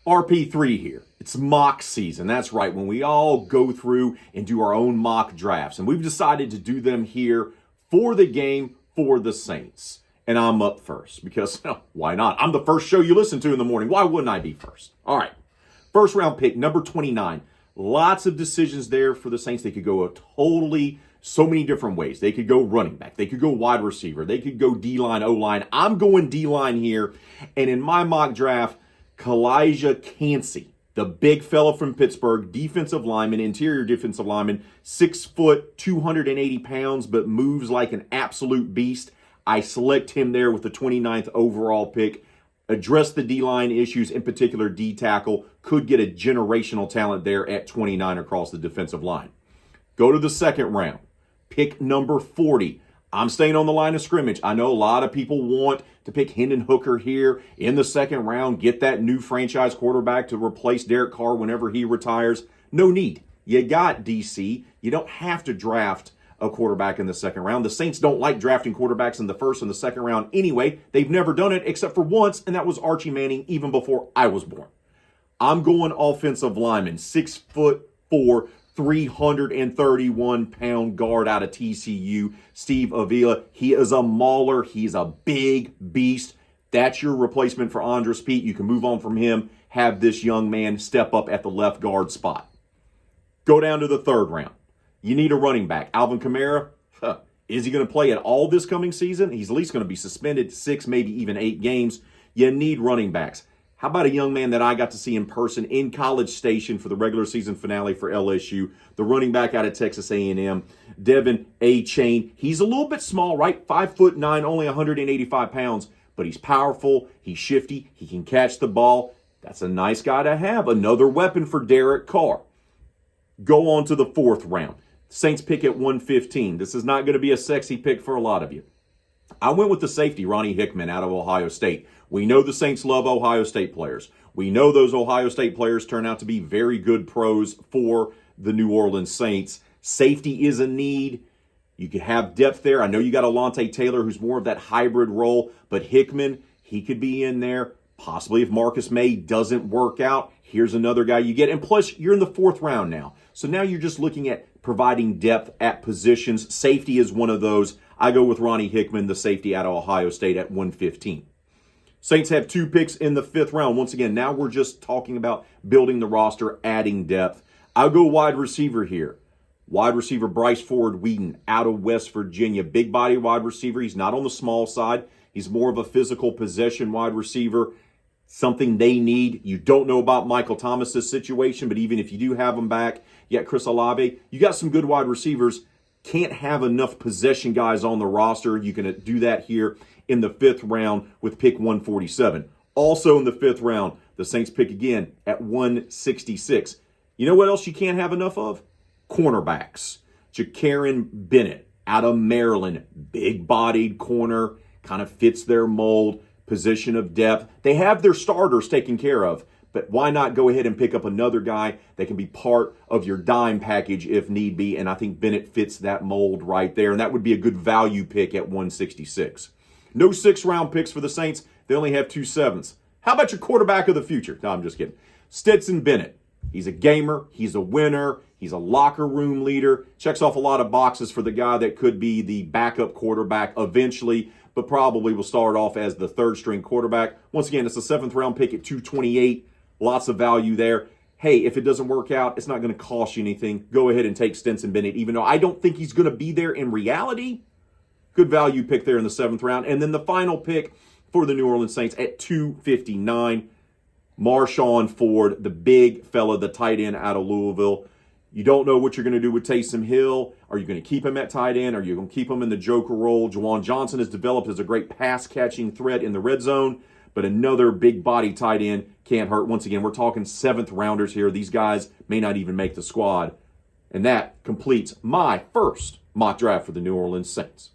RP3 here. It's mock season. That's right, when we all go through and do our own mock drafts. And we've decided to do them here for the game, for the Saints. And I'm up first because, why not? I'm the first show you listen to in the morning. Why wouldn't I be first? All right. First round pick, number 29. Lots of decisions there for the Saints. They could go so many different ways. They could go running back. They could go wide receiver. They could go D-line, O-line. I'm going D-line here. And in my mock draft, Calijah Kancey, the big fella from Pittsburgh, defensive lineman, interior defensive lineman, 6 foot, 280 pounds, but moves like an absolute beast. I select him there with the 29th overall pick. Address the D-line issues, in particular D-tackle. Could get a generational talent there at 29 across the defensive line. Go to the second round. Pick number 40. I'm staying on the line of scrimmage. I know a lot of people want to pick Hendon Hooker here in the second round, get that new franchise quarterback to replace Derek Carr whenever he retires. No need. You got DC. You don't have to draft a quarterback in the second round. The Saints don't like drafting quarterbacks in the first and the second round anyway. They've never done it except for once, and that was Archie Manning even before I was born. I'm going offensive lineman, 6'4", 331-pound guard out of TCU, Steve Avila. He is a mauler. He's a big beast. That's your replacement for Andres Pete. You can move on from him, have this young man step up at the left guard spot. Go down to the third round. You need a running back. Alvin Kamara, is he going to play at all this coming season? He's at least going to be suspended 6, maybe even 8 games. You need running backs. How about a young man that I got to see in person in College Station for the regular season finale for LSU, the running back out of Texas A&M, Devin A. Chain. He's a little bit small, right? 5'9", only 185 pounds, but he's powerful. He's shifty. He can catch the ball. That's a nice guy to have. Another weapon for Derek Carr. Go on to the fourth round. Saints pick at 115. This is not going to be a sexy pick for a lot of you. I went with the safety, Ronnie Hickman, out of Ohio State. We know the Saints love Ohio State players. We know those Ohio State players turn out to be very good pros for the New Orleans Saints. Safety is a need. You can have depth there. I know you got Alontae Taylor, who's more of that hybrid role, but Hickman, he could be in there. Possibly if Marcus May doesn't work out, here's another guy you get. And plus, you're in the fourth round now. So now you're just looking at providing depth at positions. Safety is one of those. I go with Ronnie Hickman, the safety out of Ohio State at 115. Saints have 2 picks in the 5th round. Once again, now we're just talking about building the roster, adding depth. I'll go wide receiver here. Wide receiver Bryce Ford Wheaton out of West Virginia. Big body wide receiver. He's not on the small side. He's more of a physical possession wide receiver. Something they need. You don't know about Michael Thomas's situation, but even if you do have him back, you got Chris Olave. You got some good wide receivers. Can't have enough possession guys on the roster. You can do that here in the 5th round with pick 147. Also in the 5th round, the Saints pick again at 166. You know what else you can't have enough of? Cornerbacks. Ja'Karen Bennett out of Maryland. Big-bodied corner. Kind of fits their mold. Position of depth. They have their starters taken care of, but why not go ahead and pick up another guy that can be part of your dime package if need be, and I think Bennett fits that mold right there, and that would be a good value pick at 166. No 6th-round picks for the Saints. They only have 2 7s. How about your quarterback of the future? No, I'm just kidding. Stetson Bennett. He's a gamer. He's a winner. He's a locker room leader. Checks off a lot of boxes for the guy that could be the backup quarterback eventually, but probably will start off as the 3rd-string quarterback. Once again, it's a 7th-round pick at 228. Lots of value there. Hey, if it doesn't work out, it's not going to cost you anything. Go ahead and take Stetson Bennett, even though I don't think he's going to be there in reality. Good value pick there in the 7th round. And then the final pick for the New Orleans Saints at 259, Marshawn Ford, the big fella, the tight end out of Louisville. You don't know what you're going to do with Taysom Hill. Are you going to keep him at tight end? Are you going to keep him in the joker role? Juwan Johnson has developed as a great pass-catching threat in the red zone, but another big-body tight end can't hurt. Once again, we're talking 7th-rounders here. These guys may not even make the squad. And that completes my first mock draft for the New Orleans Saints.